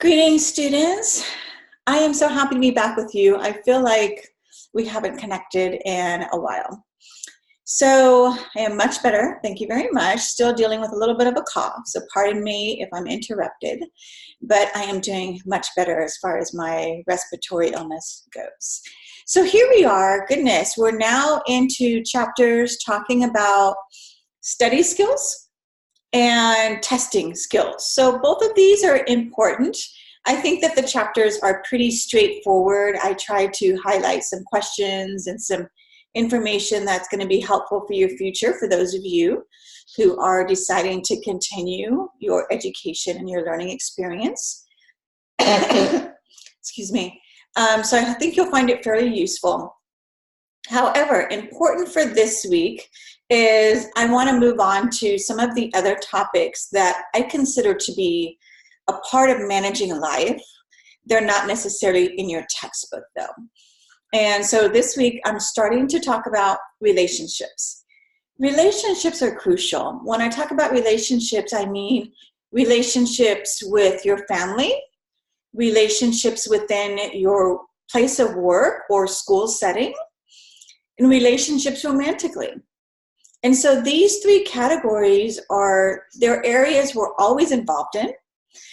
Greetings, students. I am so happy to be back with you. I feel like we haven't connected in a while. So I am much better. Thank you very much. Still dealing with a little bit of a cough, so pardon me if I'm interrupted, but I am doing much better as far as my respiratory illness goes. So here we are. Goodness, we're now into chapters talking about study skills and testing skills. So both of these are important. I think that the chapters are pretty straightforward. I try to highlight some questions and some information that's going to be helpful for your future for those of you who are deciding to continue your education and your learning experience. Excuse me. So I think you'll find it fairly useful. However, important for this week is I want to move on to some of the other topics that I consider to be a part of managing life. They're not necessarily in your textbook, though. And so this week, I'm starting to talk about relationships. Relationships are crucial. When I talk about relationships, I mean relationships with your family, relationships within your place of work or school setting, and relationships romantically. And so these three categories they're areas we're always involved in.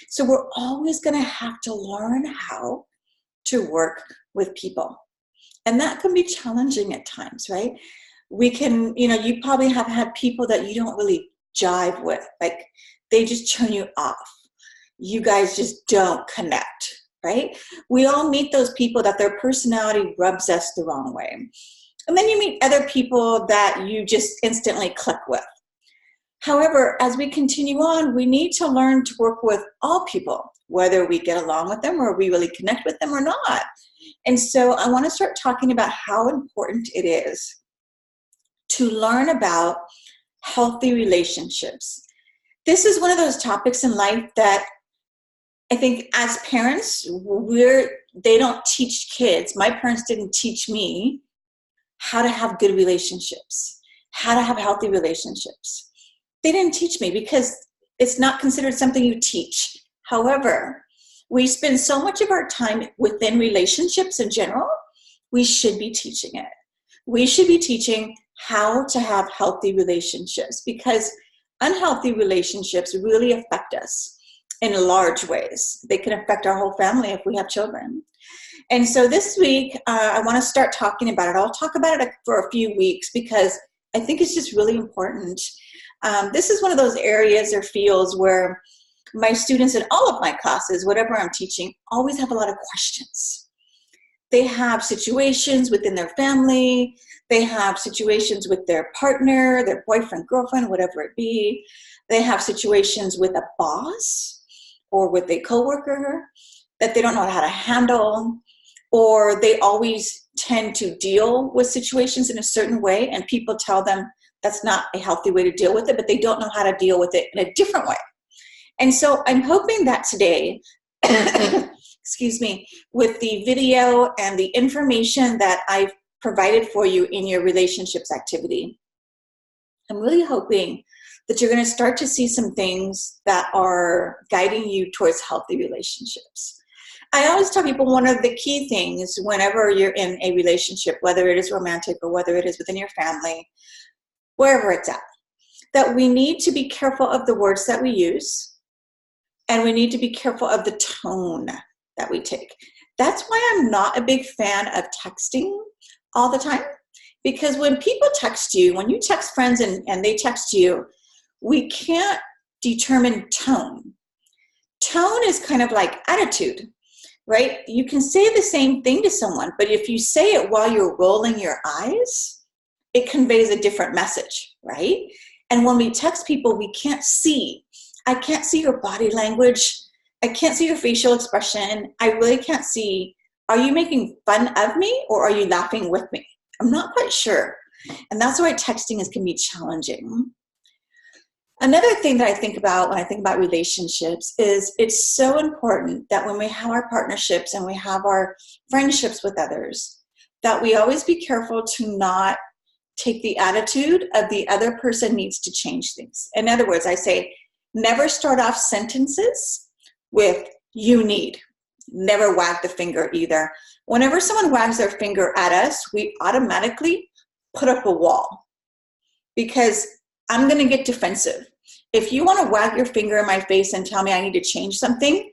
So we're always going to have to learn how to work with people. And that can be challenging at times, right? We can, you probably have had people that you don't really jive with. Like they just turn you off. You guys just don't connect, right? We all meet those people that their personality rubs us the wrong way. And then you meet other people that you just instantly click with. However, as we continue on, we need to learn to work with all people, whether we get along with them or we really connect with them or not. And so I want to start talking about how important it is to learn about healthy relationships. This is one of those topics in life that I think as parents, they don't teach kids. My parents didn't teach me how to have good relationships, how to have healthy relationships. They didn't teach me because it's not considered something you teach. However, we spend so much of our time within relationships in general, we should be teaching it. We should be teaching how to have healthy relationships because unhealthy relationships really affect us in large ways. They can affect our whole family if we have children. And so this week, I want to start talking about it. I'll talk about it for a few weeks because I think it's just really important. This is one of those areas or fields where my students in all of my classes, whatever I'm teaching, always have a lot of questions. They have situations within their family. They have situations with their partner, their boyfriend, girlfriend, whatever it be. They have situations with a boss or with a coworker that they don't know how to handle. Or they always tend to deal with situations in a certain way, and people tell them that's not a healthy way to deal with it, but they don't know how to deal with it in a different way. And so I'm hoping that today, excuse me, with the video and the information that I've provided for you in your relationships activity, I'm really hoping that you're going to start to see some things that are guiding you towards healthy relationships. I always tell people one of the key things whenever you're in a relationship, whether it is romantic or whether it is within your family, wherever it's at, that we need to be careful of the words that we use and we need to be careful of the tone that we take. That's why I'm not a big fan of texting all the time, because when people text you, when you text friends and they text you, we can't determine tone. Tone is kind of like attitude. Right? You can say the same thing to someone, but if you say it while you're rolling your eyes, it conveys a different message, right? And when we text people, we can't see. I can't see your body language. I can't see your facial expression. I really can't see, are you making fun of me or are you laughing with me? I'm not quite sure. And that's why texting can be challenging. Another thing that I think about when I think about relationships is it's so important that when we have our partnerships and we have our friendships with others, that we always be careful to not take the attitude of the other person needs to change things. In other words, I say, never start off sentences with You need. Never wag the finger either. Whenever someone wags their finger at us, we automatically put up a wall because I'm going to get defensive. If you want to wag your finger in my face and tell me I need to change something,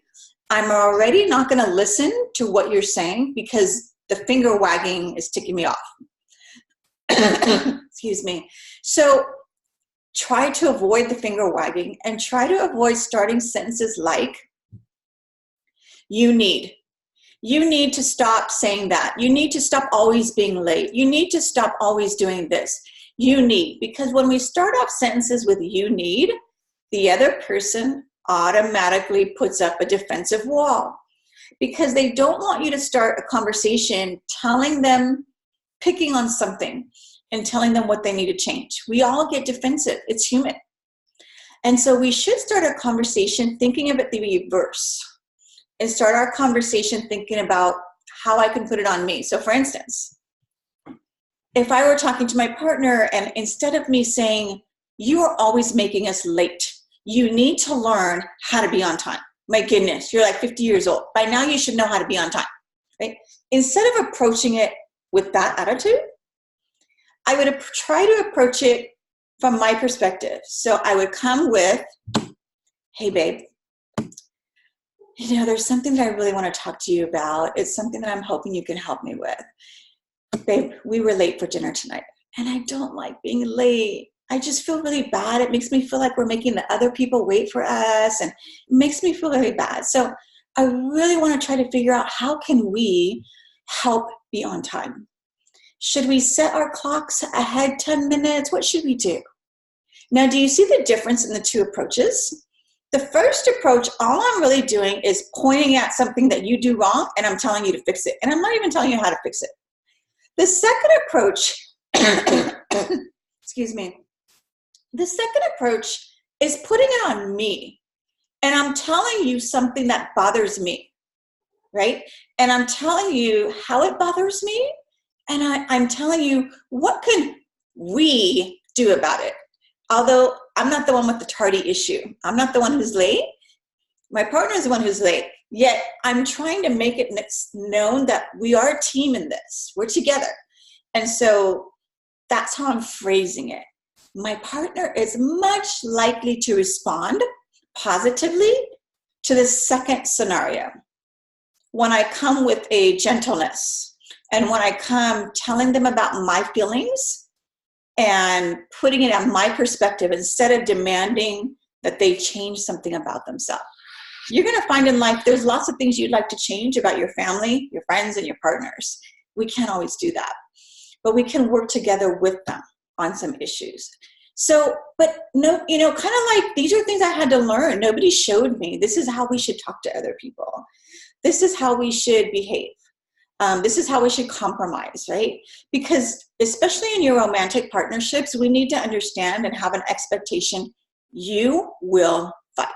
I'm already not going to listen to what you're saying because the finger wagging is ticking me off. Excuse me. So try to avoid the finger wagging and try to avoid starting sentences like, you need. You need to stop saying that. You need to stop always being late. You need to stop always doing this. You need. Because when we start off sentences with you need, the other person automatically puts up a defensive wall because they don't want you to start a conversation telling them, picking on something and telling them what they need to change. We all get defensive. It's human. And so we should start a conversation thinking of it the reverse and start our conversation thinking about how I can put it on me. So for instance, if I were talking to my partner and instead of me saying, you are always making us late, you need to learn how to be on time. My goodness, you're like 50 years old. By now you should know how to be on time, right? Instead of approaching it with that attitude, I would try to approach it from my perspective. So I would come with, hey babe, there's something that I really want to talk to you about. It's something that I'm hoping you can help me with. Babe, we were late for dinner tonight, and I don't like being late. I just feel really bad. It makes me feel like we're making the other people wait for us, and it makes me feel really bad. So I really want to try to figure out how can we help be on time. Should we set our clocks ahead 10 minutes? What should we do? Now, do you see the difference in the two approaches? The first approach, all I'm really doing is pointing at something that you do wrong, and I'm telling you to fix it. And I'm not even telling you how to fix it. The second approach, excuse me, the second approach is putting it on me. And I'm telling you something that bothers me, right? And I'm telling you how it bothers me. And I'm telling you what can we do about it. Although I'm not the one with the tardy issue. I'm not the one who's late. My partner is the one who's late. Yet I'm trying to make it known that we are a team in this. We're together. And so that's how I'm phrasing it. My partner is much likely to respond positively to the second scenario. When I come with a gentleness and when I come telling them about my feelings and putting it on my perspective instead of demanding that they change something about themselves. You're going to find in life there's lots of things you'd like to change about your family, your friends, and your partners. We can't always do that. But we can work together with them on some issues. So, but no, kind of like these are things I had to learn. Nobody showed me. This is how we should talk to other people. This is how we should behave. This is how we should compromise, right? Because especially in your romantic partnerships, we need to understand and have an expectation you will fight.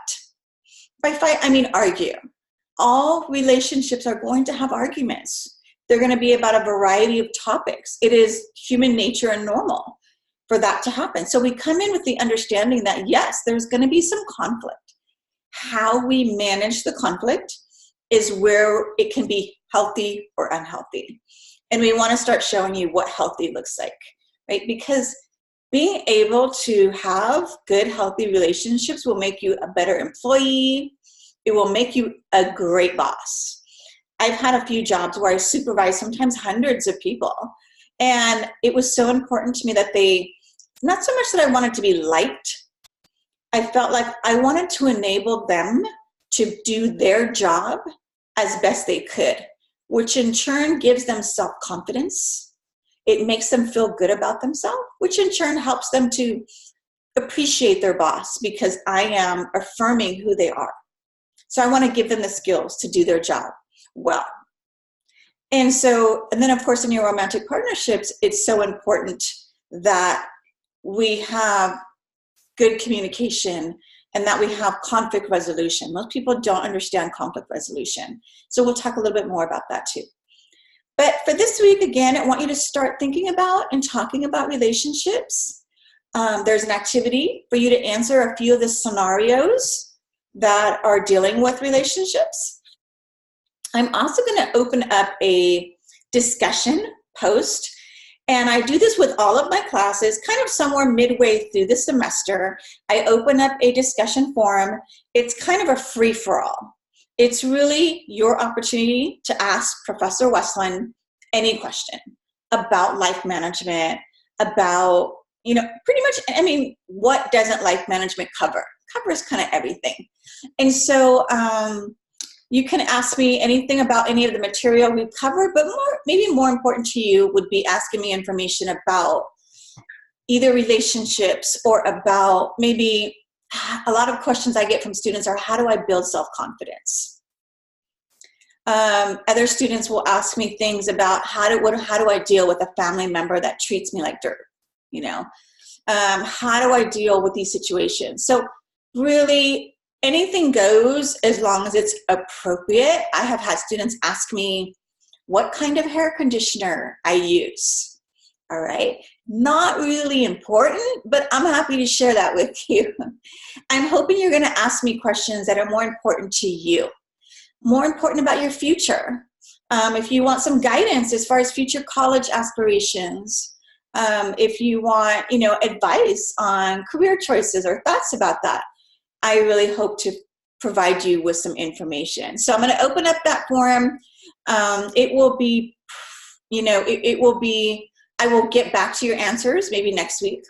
By fight, I mean argue. All relationships are going to have arguments. They're going to be about a variety of topics. It is human nature and normal for that to happen. So we come in with the understanding that, yes, there's going to be some conflict. How we manage the conflict is where it can be healthy or unhealthy. And we want to start showing you what healthy looks like, right? Because being able to have good, healthy relationships will make you a better employee. It will make you a great boss. I've had a few jobs where I supervised sometimes hundreds of people. And it was so important to me that they, not so much that I wanted to be liked, I felt like I wanted to enable them to do their job as best they could, which in turn gives them self-confidence. It makes them feel good about themselves, which in turn helps them to appreciate their boss because I am affirming who they are. So I want to give them the skills to do their job well. And then of course in your romantic partnerships, it's so important that we have good communication and that we have conflict resolution. Most people don't understand conflict resolution. So we'll talk a little bit more about that too. But for this week, again, I want you to start thinking about and talking about relationships. There's an activity for you to answer a few of the scenarios that are dealing with relationships. I'm also going to open up a discussion post. And I do this with all of my classes, kind of somewhere midway through the semester. I open up a discussion forum. It's kind of a free-for-all. It's really your opportunity to ask Professor Westland any question about life management, about, you know, pretty much, I mean, what doesn't life management cover? Covers kind of everything. And so you can ask me anything about any of the material we've covered, but maybe more important to you would be asking me information about either relationships or about maybe a lot of questions I get from students are, how do I build self-confidence? Other students will ask me things about how do I deal with a family member that treats me like dirt, you know? How do I deal with these situations? So really, anything goes as long as it's appropriate. I have had students ask me what kind of hair conditioner I use. All right, not really important, but I'm happy to share that with you. I'm hoping you're going to ask me questions that are more important to you, more important about your future. If you want some guidance as far as future college aspirations, if you want, you know, advice on career choices or thoughts about that, I really hope to provide you with some information. So I'm going to open up that forum. It will be, you know, it will be, I will get back to your answers maybe next week.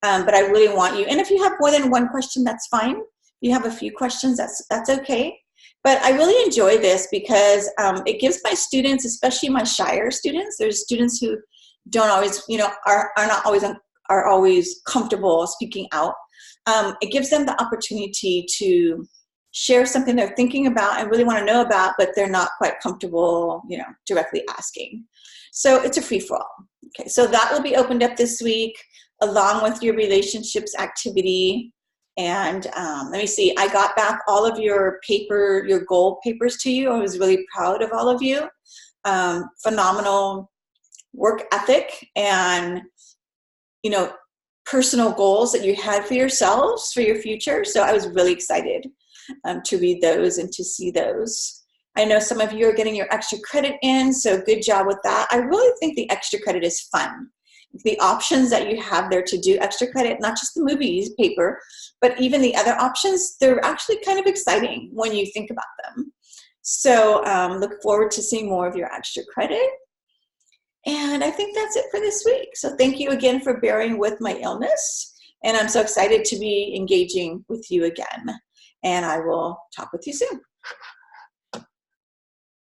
But I really want you, and if you have more than one question, that's fine. If you have a few questions, that's okay. But I really enjoy this because it gives my students, especially my shyer students, there's students who don't always, you know, are always comfortable speaking out. It gives them the opportunity to share something they're thinking about and really want to know about, but they're not quite comfortable, you know, directly asking. So it's a free-for-all. Okay, so that will be opened up this week along with your relationships activity. And let me see, I got back all of your goal papers to you. I was really proud of all of you. Phenomenal work ethic and, you know, personal goals that you had for yourselves, for your future. So I was really excited to read those and to see those. I know some of you are getting your extra credit in, so good job with that. I really think the extra credit is fun. The options that you have there to do extra credit, not just the movies paper, but even the other options, they're actually kind of exciting when you think about them. So look forward to seeing more of your extra credit. And I think that's it for this week. So thank you again for bearing with my illness. And I'm so excited to be engaging with you again. And I will talk with you soon.